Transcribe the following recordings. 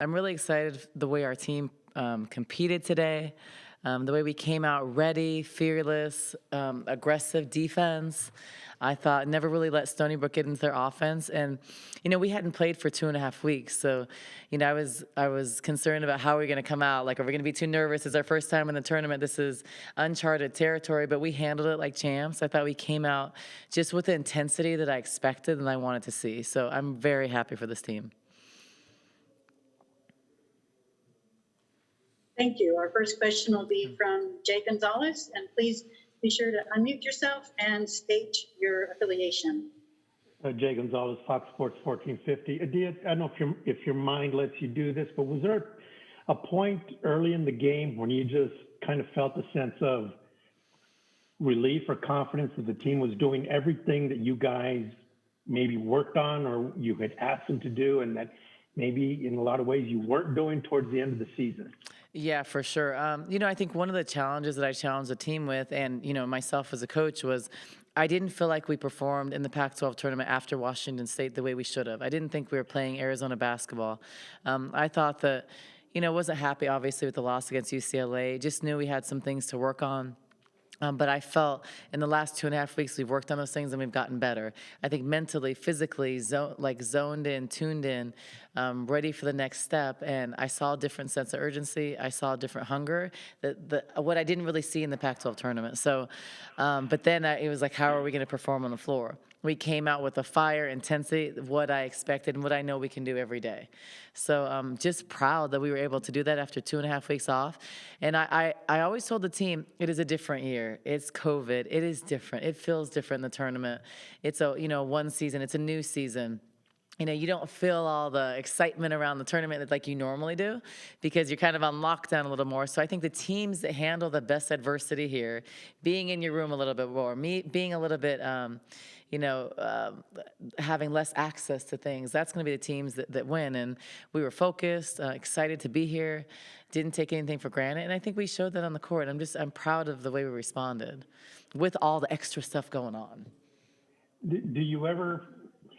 I'm really excited the way our team competed today, the way we came out ready, fearless, aggressive defense. I thought never really let Stony Brook get into their offense, and we hadn't played for 2.5 weeks, so I was concerned about how we're going to come out. Like, are we going to be too nervous? It's our first time in the tournament. This is uncharted territory, but we handled it like champs. I thought we came out just with the intensity that I expected and I wanted to see. So I'm very happy for this team. Thank you. Our first question will be from Jay Gonzalez, and please be sure to unmute yourself and state your affiliation. Jay Gonzalez, Fox Sports 1450. Adia, I don't know if your mind lets you do this, but was there a point early in the game when you just kind of felt a sense of relief or confidence that the team was doing everything that you guys maybe worked on or you had asked them to do, and that maybe in a lot of ways you weren't doing towards the end of the season? Yeah, for sure. I think one of the challenges that I challenged the team with, and myself as a coach, was I didn't feel like we performed in the Pac-12 tournament after Washington State the way we should have. I didn't think we were playing Arizona basketball. I thought that, wasn't happy obviously with the loss against UCLA. Just knew we had some things to work on. But I felt in the last 2.5 weeks we've worked on those things and we've gotten better. I think mentally, physically, zoned in, tuned in, ready for the next step. And I saw a different sense of urgency. I saw a different hunger, what I didn't really see in the Pac-12 tournament. So, but then it was like, how are we going to perform on the floor? We came out with a fire, intensity, what I expected and what I know we can do every day. So I'm just proud that we were able to do that after 2.5 weeks off. And I always told the team, it is a different year. It's COVID. It is different. It feels different in the tournament. It's one season. It's a new season. You don't feel all the excitement around the tournament like you normally do because you're kind of on lockdown a little more. So I think the teams that handle the best adversity here, being in your room a little bit more, me being a little bit, having less access to things, that's going to be the teams that win. And we were focused, excited to be here, didn't take anything for granted. And I think we showed that on the court. I'm proud of the way we responded with all the extra stuff going on. Do you ever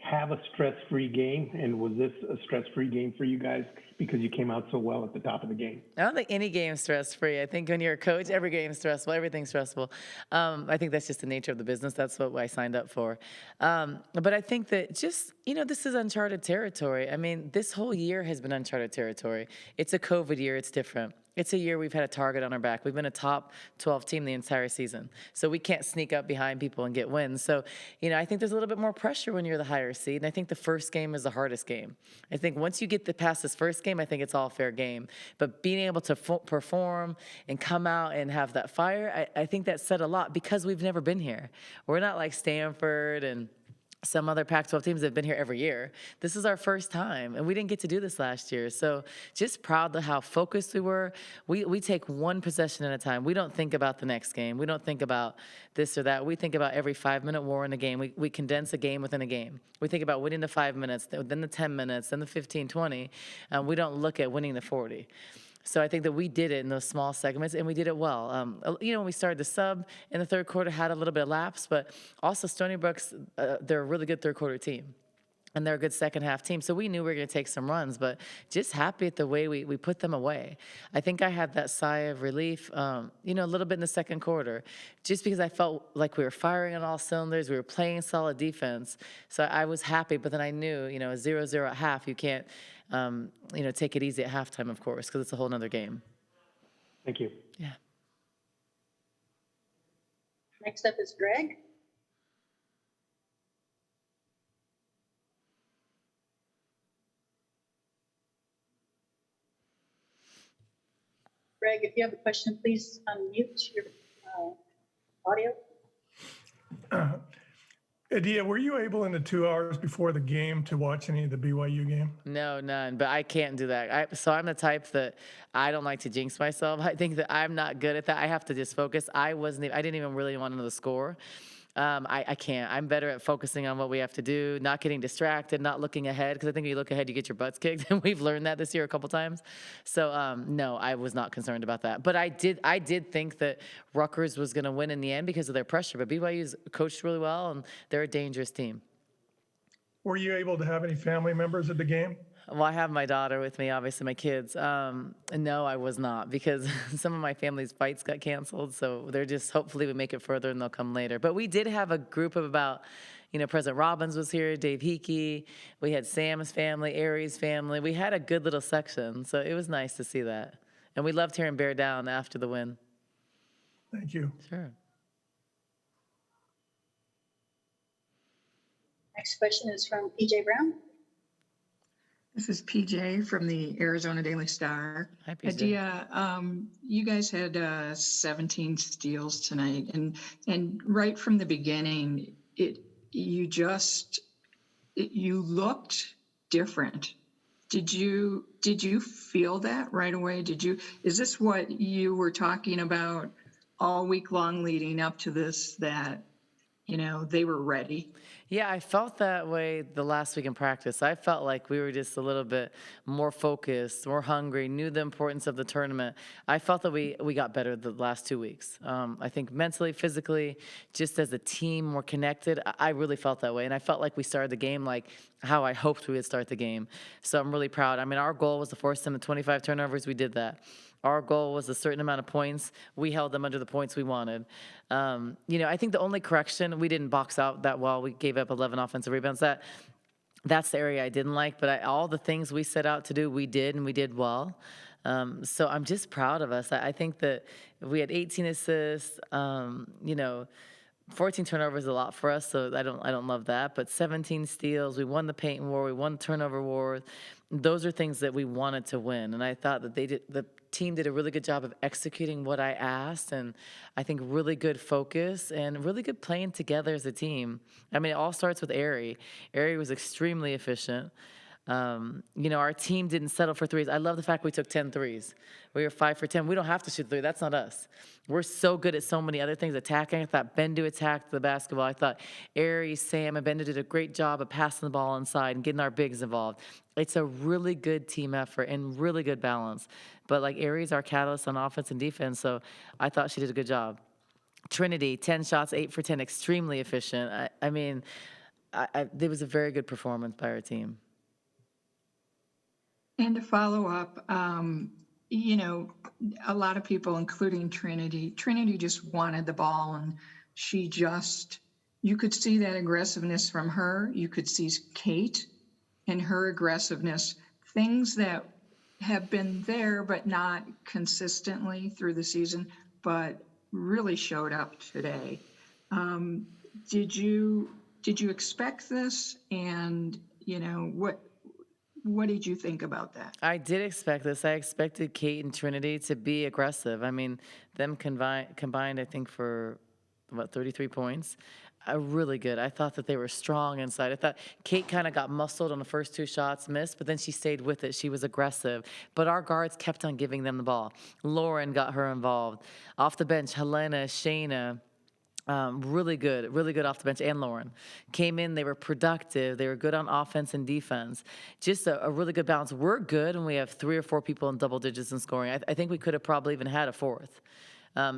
have a stress-free game, and was this a stress-free game for you guys because you came out so well at the top of the game? I don't think any game's stress-free. I think when you're a coach, every game's stressful, everything's stressful. I think that's just the nature of the business. That's what I signed up for. But I think that just, this is uncharted territory. I mean, this whole year has been uncharted territory. It's a COVID year. It's different. It's a year we've had a target on our back. We've been a top 12 team the entire season. So we can't sneak up behind people and get wins. So, I think there's a little bit more pressure when you're the higher seed. And I think the first game is the hardest game. I think once you get past this first game, I think it's all fair game. But being able to perform and come out and have that fire, I think that said a lot because we've never been here. We're not like Stanford and some other Pac-12 teams that have been here every year. This is our first time, and we didn't get to do this last year. So just proud of how focused we were. We take one possession at a time. We don't think about the next game. We don't think about this or that. We think about every 5-minute war in a game. We condense a game within a game. We think about winning the 5 minutes, then the 10 minutes, then the 15, 20. We don't look at winning the 40. So I think that we did it in those small segments, and we did it well. When we started the sub in the third quarter, had a little bit of lapse, but also Stony Brook's, they're a really good third quarter team. And they're a good second half team. So we knew we were going to take some runs, but just happy at the way we put them away. I think I had that sigh of relief, a little bit in the second quarter, just because I felt like we were firing on all cylinders. We were playing solid defense. So I was happy, but then I knew, 0-0 at half, you can't, take it easy at halftime, of course, because it's a whole nother game. Thank you. Yeah. Next up is Greg. Greg, if you have a question, please unmute your audio. Adia, were you able in the 2 hours before the game to watch any of the BYU game? No, none, but I can't do that. So I'm the type that I don't like to jinx myself. I think that I'm not good at that. I have to just focus. I didn't even really want to know the score. I can't. I'm better at focusing on what we have to do, not getting distracted, not looking ahead, because I think when you look ahead, you get your butts kicked, and we've learned that this year a couple times. So, no, I was not concerned about that. But I did think that Rutgers was going to win in the end because of their pressure, but BYU's coached really well, and they're a dangerous team. Were you able to have any family members at the game? Well, I have my daughter with me, obviously my kids. No, I was not because some of my family's fights got canceled. So they're just, hopefully we make it further and they'll come later. But we did have a group of about, President Robbins was here, Dave Hickey. We had Sam's family, Aries' family. We had a good little section. So it was nice to see that. And we loved hearing Bear Down after the win. Thank you. Sure. Next question is from PJ Brown. This is PJ from the Arizona Daily Star. Hi, PJ. Adia, you guys had 17 steals tonight, and right from the beginning, you looked different. Did you feel that right away? Is this what you were talking about all week long leading up to this, that they were ready? Yeah, I felt that way the last week in practice. I felt like we were just a little bit more focused, more hungry, knew the importance of the tournament. I felt that we got better the last 2 weeks. I think mentally, physically, just as a team, more connected. I really felt that way. And I felt like we started the game like how I hoped we would start the game. So I'm really proud. I mean, our goal was to force them to 25 turnovers. We did that. Our goal was a certain amount of points. We held them under the points we wanted. I think the only correction, we didn't box out that well. We gave up 11 offensive rebounds. That's the area I didn't like. But all the things we set out to do, we did, and we did well. So I'm just proud of us. I think that we had 18 assists. 14 turnovers is a lot for us, so I don't love that. But 17 steals, we won the paint war, we won the turnover war. Those are things that we wanted to win, and I thought that the team did a really good job of executing what I asked, and I think really good focus and really good playing together as a team. I mean, it all starts with Ari. Ari was extremely efficient. Our team didn't settle for threes. I love the fact we took 10 threes. We were 5 for 10. We don't have to shoot three. That's not us. We're so good at so many other things. Attacking. I thought Bendu attacked the basketball. I thought Aries, Sam, and Bendu did a great job of passing the ball inside and getting our bigs involved. It's a really good team effort and really good balance. But like Aries, our catalyst on offense and defense, so I thought she did a good job. Trinity, 10 shots, 8 for 10, extremely efficient. It was a very good performance by our team. And to follow up, a lot of people, including Trinity just wanted the ball, and you could see that aggressiveness from her. You could see Kate and her aggressiveness, things that have been there, but not consistently through the season, but really showed up today. Did you expect this? And, what did you think about that? I did expect this. I expected Kate and Trinity to be aggressive. I mean, them combined, I think, for, 33 points. Really good. I thought that they were strong inside. I thought Kate kind of got muscled on the first 2 shots, missed, but then she stayed with it. She was aggressive. But our guards kept on giving them the ball. Lauren got her involved. Off the bench, Helena, Shayna, really good off the bench, and Lauren. Came in, they were productive, they were good on offense and defense. Just a really good balance. We're good when we have 3 or 4 people in double digits in scoring. I think we could have probably even had a 4th.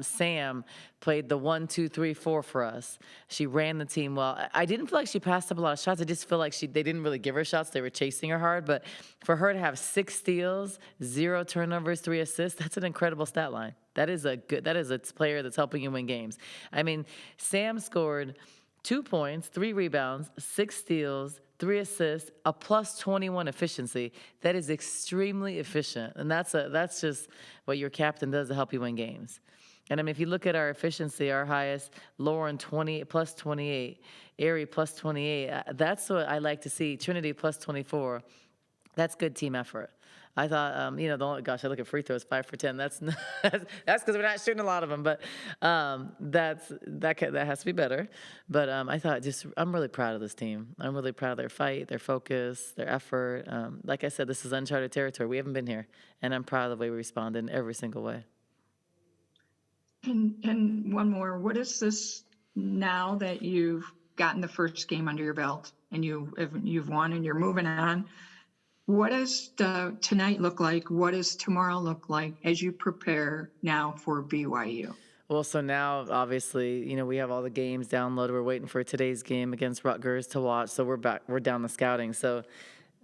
Sam played the 1, 2, 3, 4 for us. She ran the team well. I didn't feel like she passed up a lot of shots. I just feel like they didn't really give her shots. They were chasing her hard. But for her to have 6 steals, 0 turnovers, 3 assists, that's an incredible stat line. That is a player that's helping you win games. I mean, Sam scored 2 points, 3 rebounds, 6 steals, 3 assists, a plus 21 efficiency. That is extremely efficient. And that's just what your captain does to help you win games. And I mean, if you look at our efficiency, our highest, Lauren plus 28, Ari plus 28. That's what I like to see. Trinity plus 24. That's good team effort. I thought, I look at free throws, 5 for 10. That's because we're not shooting a lot of them. But that has to be better. But I thought I'm really proud of this team. I'm really proud of their fight, their focus, their effort. Like I said, this is uncharted territory. We haven't been here, and I'm proud of the way we responded in every single way. And one more, what is this now that you've gotten the first game under your belt and you've won and you're moving on? What does tonight look like? What does tomorrow look like as you prepare now for BYU? Well, so now, obviously, we have all the games downloaded. We're waiting for today's game against Rutgers to watch. So we're down to scouting. So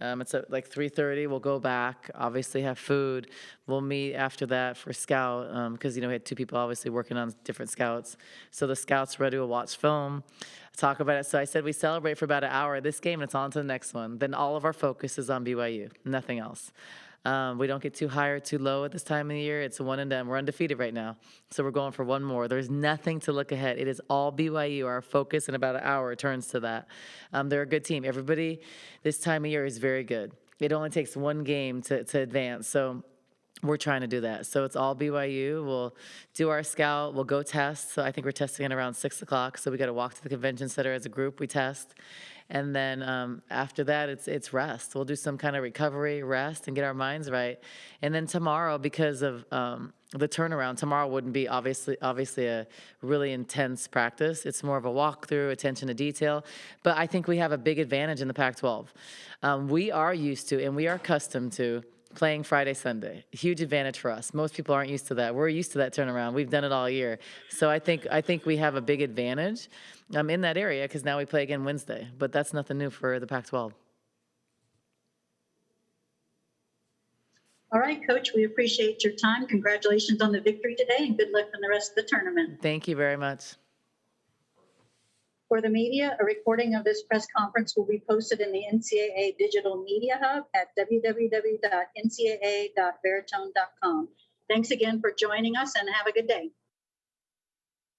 It's at like 3:30. We'll go back, obviously have food. We'll meet after that for scout because, we had two people obviously working on different scouts. So the scouts ready to watch film, talk about it. So I said we celebrate for about an hour this game and it's on to the next one. Then all of our focus is on BYU, nothing else. We don't get too high or too low at this time of the year. It's a one and done. We're undefeated right now. So we're going for one more. There's nothing to look ahead. It is all BYU. Our focus in about an hour turns to that. They're a good team. Everybody this time of year is very good. It only takes one game to advance. So we're trying to do that. So it's all BYU. We'll do our scout. We'll go test. So I think we're testing at around 6 o'clock. So we got to walk to the convention center as a group. We test. And then after that, it's rest. We'll do some kind of recovery, rest, and get our minds right. And then tomorrow, because of the turnaround, tomorrow wouldn't be obviously a really intense practice. It's more of a walkthrough, attention to detail. But I think we have a big advantage in the Pac-12. We are used to and we are accustomed to playing Friday, Sunday. Huge advantage for us. Most people aren't used to that. We're used to that turnaround. We've done it all year. So I think we have a big advantage in that area because now we play again Wednesday. But that's nothing new for the Pac-12. All right, Coach, we appreciate your time. Congratulations on the victory today and good luck in the rest of the tournament. Thank you very much. For the media, a recording of this press conference will be posted in the NCAA Digital Media Hub at www.ncaa.veritone.com. Thanks again for joining us and have a good day.